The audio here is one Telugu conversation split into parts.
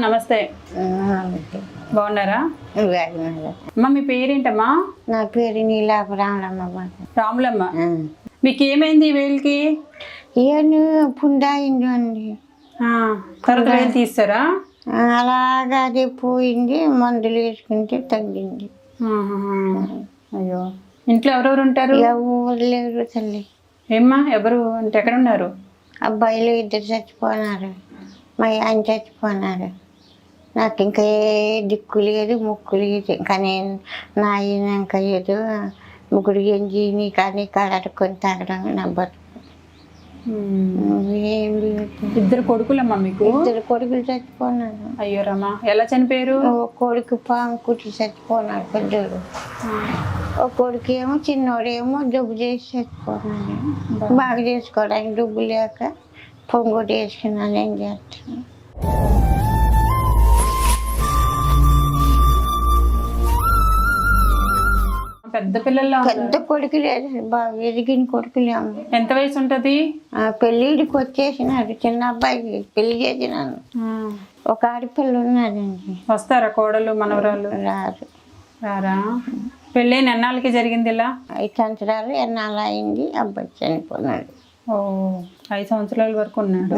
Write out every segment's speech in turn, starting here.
నమస్తే. బాగున్నారా? అమ్మా మీ పేరేంటమ్మా? నా పేరు నీలాపు రాములమ్మ. రాములమ్మ, మీకు ఏమైంది వేలికి? ఏను పుండాయింది అండి. తర్వాత వేలు తీస్తారా? అలాగా అది పోయింది, మందులు వేసుకుంటే తగ్గింది. అయ్యో, ఇంట్లో ఎవరెవరు ఉంటారు? ఎవరు లేరు తల్లి. ఏమ్మా ఎవరు అంటే ఎక్కడ ఉన్నారు? అబ్బాయిలు 2 చచ్చిపోయినారు, మా ఆయన చచ్చిపోయినారు. నాకు ఇంకా ఏ దిక్కు లేదు, ముక్కు లేదు. ఇంకా నేను నా ఆయన ఇంకా ఏదో ముగ్గురు ఎంజి నీ కానీ కాడకొని తాగడం నా బతుకు. ఏం లేదు. 2 కొడుకులమ్మా మీకు? 2 కొడుకులు చచ్చిపోయినారు. అయ్యో రమ్మా, ఎలా చనిపోయారు? ఒక కొడుకు పాము కుట్టి చచ్చిపోయినాడు పెద్దోడు. ఒక కొడుకు ఏమో చిన్నోడేమో జబ్బు చేసి చచ్చిపోయినాడు. బాగా చేసుకోవడానికి డబ్బు లేక పొంగొట్టి వేసుకున్నాను. ఏం చేస్తాను? పెద్ద పిల్లల్లో పెద్ద కొడుకు లేదు, బాగా ఎదిగిన కొడుకులేమో. ఎంత వయసు ఉంటది? పెళ్ళిడికి వచ్చేసినాడు. చిన్న అబ్బాయికి పెళ్లి చేసినాను. ఒక ఆడపిల్ల ఉన్నదండి. వస్తారా కోడలు మనవరాలు? రారు. రారా? పెళ్ళైన ఎన్నాళ్ళకి జరిగింది ఇలా? 5 సంవత్సరాలు ఎన్నాళ్ళు అయింది. అబ్బాయి చనిపోయినాడు. ఓ, 5 సంవత్సరాల వరకు ఉన్నాడు.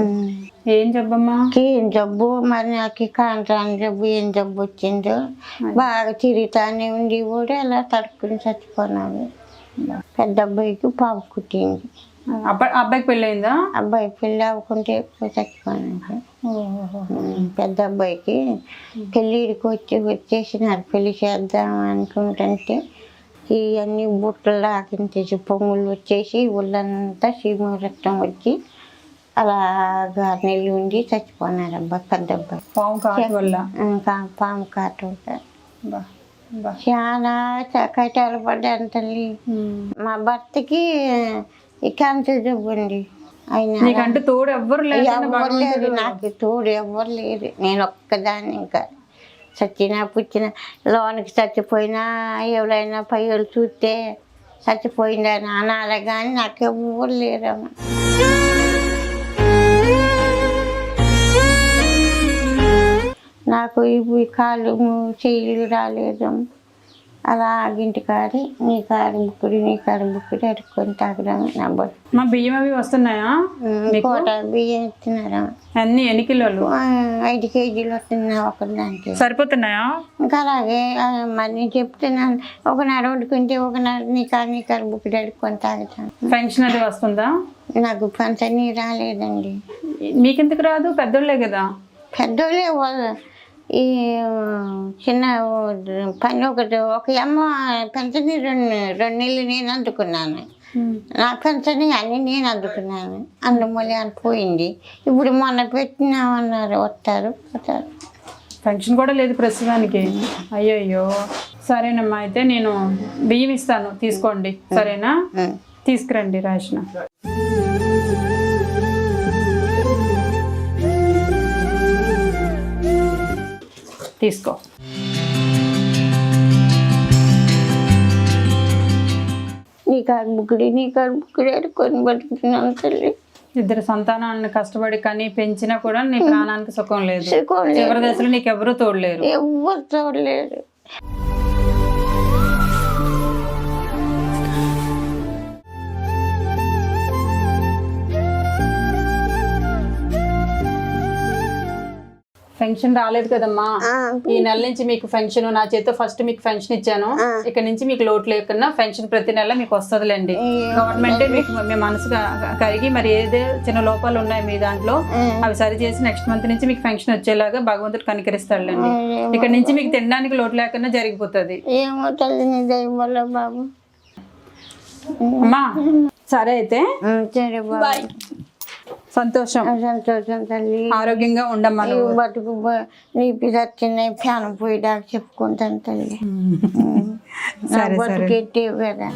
ఏం జబ్బమ్మా? ఏం జబ్బు మరి నాకు కాంట్రాని జబ్బు, ఏం జబ్బు వచ్చిందో. బాగా తిరుగుతానే ఉండి కూడా అలా తడుక్కుని చచ్చిపోయినాడు. పెద్ద అబ్బాయికి పాప కుట్టింది. అబ్బాయికి పెళ్ళయిందా? అబ్బాయి పెళ్ళి అవ్వకుంటే చచ్చిపోయినాడు. పెద్ద అబ్బాయికి పెళ్ళిడికి వచ్చేసినారు. పెళ్లి చేద్దాం అనుకుంటుంటే ఇవన్నీ బుట్టలు ఆకించేసి పొంగులు వచ్చేసి ఒళ్ళంతా చీము రక్తం వచ్చి అలాగా 6 నెలలు ఉండి చచ్చిపోయినారు. అబ్బాయి పెద్ద అబ్బాయి పాము కాటు వల్ల. పాము కాటు చాలా కష్టాలు పడ్డాను తల్లి. మా భర్తకి క్యాన్సర్ జబ్బు అండి. ఆయన తోడు ఎవ్వరు లేరు, నాకు తోడు ఎవ్వరు లేరు. నేను ఒక్కదాన్ని. ఇంకా చచ్చినా పుచ్చినా లోనికి చచ్చిపోయినా ఎవరైనా పైలు చూస్తే చచ్చిపోయిందా నానాలే కానీ నాకు ఎవ్వరు లేరమ్మా. నాకు ఇవి కాళ్ళు చెయ్యిలు రాలేదు. అలా ఇంటి కాడి నీ కారు బుక్కుడు అడుక్కొని తాగడం నా బట్టు. మా బియ్యం అవి వస్తున్నాయా? కోట బియ్యం ఇస్తున్నారా? అన్ని ఎన్ని కిలోలు? 5 కేజీలు వస్తున్నాయి ఒకదానికి. సరిపోతున్నాయా? ఇంకా అలాగే మరి నేను చెప్తున్నాను. ఒకనాడు వండుకుంటే ఒకనాడు నీ కారు బుక్కుడు అడుక్కొని తాగుతాను. పెన్షన్ అది వస్తుందా? నాకు పెన్షన్ రాలేదండి. మీకెందుకు రాదు? పెద్దోళ్ళే కదా. పెద్దోళ్ళే ఈ చిన్న పని ఒక అమ్మ పెన్షన్ 2 నెలలు నేను అందుకున్నాను. నా పెన్షన్ అన్ని నేను అందుకున్నాను. అందుమూలి అని పోయింది. ఇప్పుడు మొన్న పెట్టినామన్నారు. వస్తారు. పెన్షన్ కూడా లేదు ప్రస్తుతానికి. అయ్యో, సరేనమ్మా. అయితే నేను బియ్యం ఇస్తాను, తీసుకోండి. సరేనా? తీసుకురండి రేషన్. తీసుకో. నీ కారు బుక్కుడు అడుక్కొని బతుకుతున్నాను తల్లి. 2 సంతానాలను కష్టపడి కానీ పెంచినా కూడా నీ ప్రాణానికి సుఖం లేదు. చివరి దశలో నీకు ఎవరు తోడలేరు. ఎవరు తోడలేరు. పెన్షన్ రాలేదు కదమ్మా. ఈ నెల నుంచి మీకు పెన్షన్ నా చేతితో ఫస్ట్ మీకు పెన్షన్ ఇచ్చాను. ఇక్కడ నుంచి మీకు లోటు లేకుండా పెన్షన్ ప్రతి నెల మీకు వస్తుందిలేండి. గవర్నమెంటే మీకు మీ మనసు కరిగి మరి ఏదే చిన్న లోపాలు ఉన్నాయి మీ దాంట్లో అవి సరి చేసి నెక్స్ట్ మంత్ నుంచి మీకు పెన్షన్ వచ్చేలాగా భగవంతుడు కనికరిస్తాడులేండి. ఇక్కడ నుంచి మీకు తినడానికి లోటు లేకుండా జరిగిపోతుంది. అమ్మా సరే అయితే. సంతోషం తల్లి. ఆరోగ్యంగా ఉండమ్మా. బతుకు నీపి వచ్చినాయి ఫ్యాన్ పోయి దాకా చెప్పుకుంటాను తల్లి. బతుకెట్టే కదా.